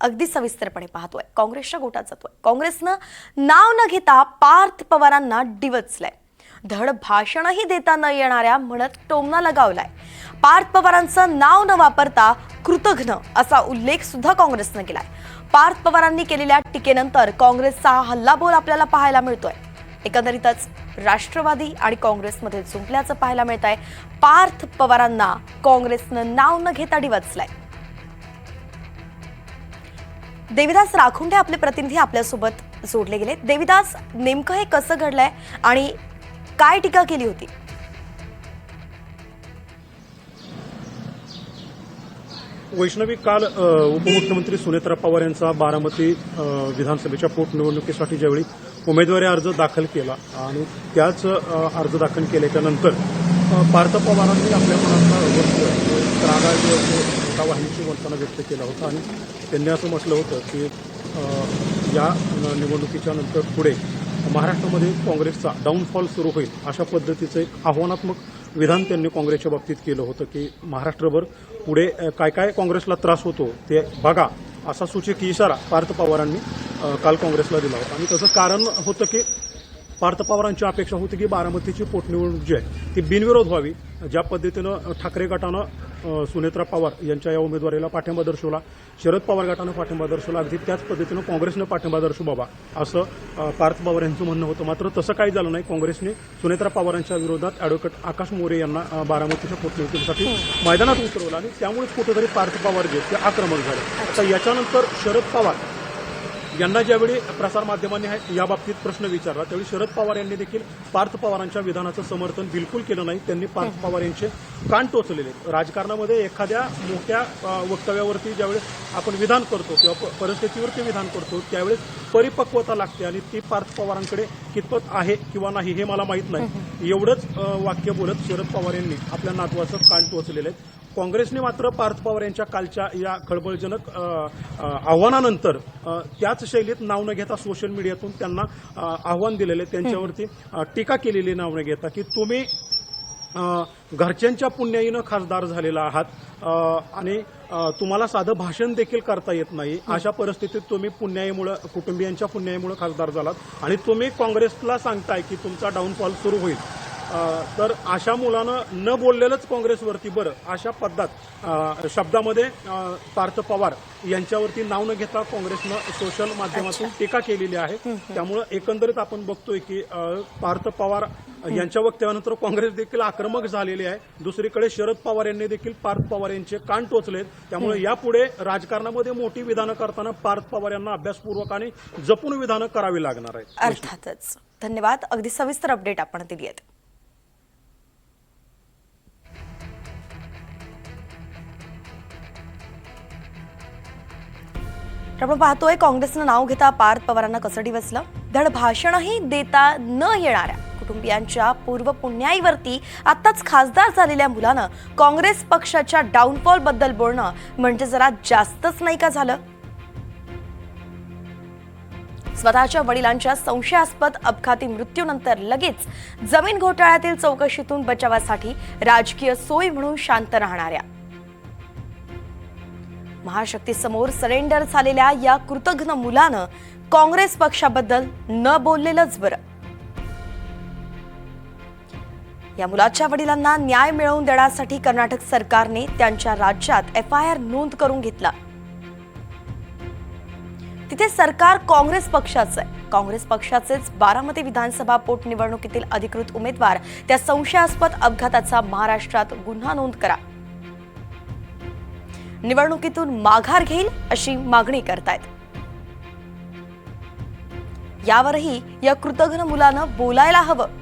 अगदी सविस्तरपणे पाहतोय। काँग्रेसच्या गोटात जातोय। काँग्रेसनं नाव न घेता पार्थ पवारांना डिवचलंय। धड भाषणही देता न येणाऱ्या म्हणत टोमणा लगावलाय। पार्थ पवारांचं नाव न वापरता कृतघ्न असा उल्लेख सुद्धा काँग्रेसनं केलाय। पार्थ पवारांनी केलेल्या टीकेनंतर काँग्रेसचा हल्लाबोल आपल्याला पाहायला मिळतोय। एकंदरीतच राष्ट्रवादी आणि काँग्रेसमध्ये झुंपल्याचं पाहायला मिळतंय। पार्थ पवारांना काँग्रेसनं नाव न घेता डिवचलंय। देविदास राखुंडे आपले प्रतिनिधी आपल्यासोबत जोडले गेले। देविदास, नेमकं हे कसं घडलंय आणि काय टीका केली होती? वैष्णवी, काल उपमुख्यमंत्री सुनेत्रा पवार यांचा बारामती विधानसभेच्या पोटनिवडणुकीसाठी ज्यावेळी उमेदवारी अर्ज दाखल केला आणि त्याच अर्ज दाखल केल्याच्या नंतर पार्थ पवारांनी आपल्या मनातला रागा वाहिनीशी बोलताना व्यक्त केला होता आणि त्यांनी असं म्हटलं होतं की या निवडणुकीच्या नंतर पुढे महाराष्ट्रामध्ये काँग्रेसचा डाऊनफॉल सुरू होईल अशा पद्धतीचं एक आव्हानात्मक विधान त्यांनी काँग्रेसच्या बाबतीत केलं होतं की महाराष्ट्रभर पुढे काय काय काँग्रेसला त्रास होतो ते बघा, असा सूचक इशारा पार्थ पवारांनी काल काँग्रेसला दिला होता। आणि त्याचं कारण होतं की पार्थ पवारांची अपेक्षा होती की बारामतीची पोटनिवडणूक जी आहे ती बिनविरोध व्हावी। ज्या पद्धतीनं ठाकरे गटानं सुनेत्रा पवार यांच्या या उमेदवारीला पाठिंबा दर्शवला, शरद पवार गटानं पाठिंबा दर्शवला, अगदी त्याच पद्धतीनं काँग्रेसनं पाठिंबा दर्शवावा असं पार्थ पवार यांचं म्हणणं होतं। मात्र तसं काही झालं नाही। काँग्रेसने सुनेत्रा पवारांच्या विरोधात ॲडव्होकेट आकाश मोरे यांना बारामतीच्या पोटनिवडणुकीसाठी मैदानात उतरवलं आणि त्यामुळेच कुठेतरी पार्थ पवार जे ते आक्रमक झाले। आता याच्यानंतर शरद पवार यांना ज्यावेळी प्रसारमाध्यमांनी याबाबतीत प्रश्न विचारला त्यावेळी शरद पवार यांनी देखील पार्थ पवारांच्या विधानाचं समर्थन बिलकुल केलं नाही। त्यांनी पार्थ पवार यांचे कान टोचलेले। राजकारणामध्ये एखाद्या मोठ्या वक्तव्यावरती ज्यावेळेस आपण विधान करतो किंवा परिस्थितीवरती विधान करतो त्यावेळेस परिपक्वता लागते आणि ती पार्थ पवारांकडे कितपत आहे किंवा नाही हे मला माहीत नाही। एवढंच वाक्य बोलत शरद पवार यांनी आपल्या नातवाचं कान टोचलेले आहेत। काँग्रेसने मात्र पार्थ पवार यांच्या कालच्या या खळबळजनक आव्हानानंतर त्याच शैलीत नाव न घेता सोशल मीडियातून त्यांना आव्हान दिलेले, त्यांच्यावरती टीका केलेली नाव न घेता की तुम्ही घरच्यांच्या पुण्याईनं खासदार झालेला आहात आणि तुम्हाला साधं भाषण देखील करता येत नाही। अशा परिस्थितीत तुम्ही पुण्याईमुळे, कुटुंबियांच्या पुण्याईमुळे खासदार झालात आणि तुम्ही काँग्रेसला सांगताय की तुमचा डाऊनफॉल सुरू होईल। तर अशा मुलानं न बोललेलंच काँग्रेसवरती बरं अशा शब्दामध्ये पार्थ पवार यांच्यावरती नाव न घेता काँग्रेसनं सोशल माध्यमातून टीका केलेली आहे। त्यामुळे एकंदरीत आपण बघतोय की पार्थ पवार यांच्या वक्तव्यानंतर काँग्रेस देखील आक्रमक झालेली आहे। दुसरीकडे शरद पवार यांनी देखील पार्थ पवार यांचे कान टोचलेत। त्यामुळे यापुढे राजकारणामध्ये मोठी विधानं करताना पार्थ पवार यांना अभ्यासपूर्वक आणि जपून विधानं करावी लागणार आहेत। अर्थातच। धन्यवाद, अगदी सविस्तर अपडेट आपण दिली आहे। आपण पाहतोय काँग्रेसनं नाव घेता पार्थ पवारांना कसं डिवचलं। धड भाषणही देता न येणाऱ्या कुटुंबियांच्या पूर्व पुण्याईवरती आत्ताच खासदार झालेल्या मुलानं काँग्रेस पक्षाच्या डाऊनफॉल बद्दल बोलणं म्हणजे जरा जास्तच नाही का झालं? स्वतःच्या वडिलांच्या संशयास्पद अपघाती मृत्यूनंतर लगेच जमीन घोटाळ्यातील चौकशीतून बचावासाठी राजकीय सोय म्हणून शांत राहणाऱ्या महाशक्तीसमोर सरेंडर झालेल्या या कृतघ्न मुलानं काँग्रेस पक्षाबद्दल न बोललेलंच बरं। या मुलाच्या वडिलांना न्याय मिळवून देण्यासाठी कर्नाटक सरकारने त्यांच्या राज्यात FIR नोंद करून घेतला। तिथे सरकार काँग्रेस पक्षाचं आहे। काँग्रेस पक्षाचेच बारामती विधानसभा पोटनिवडणुकीतील अधिकृत उमेदवार त्या संशयास्पद अपघाताचा महाराष्ट्रात गुन्हा नोंद करा, निवडणुकीतून माघार घेईल अशी मागणी करतायत। यावरही या कृतघ्न मुलानं बोलायला हवं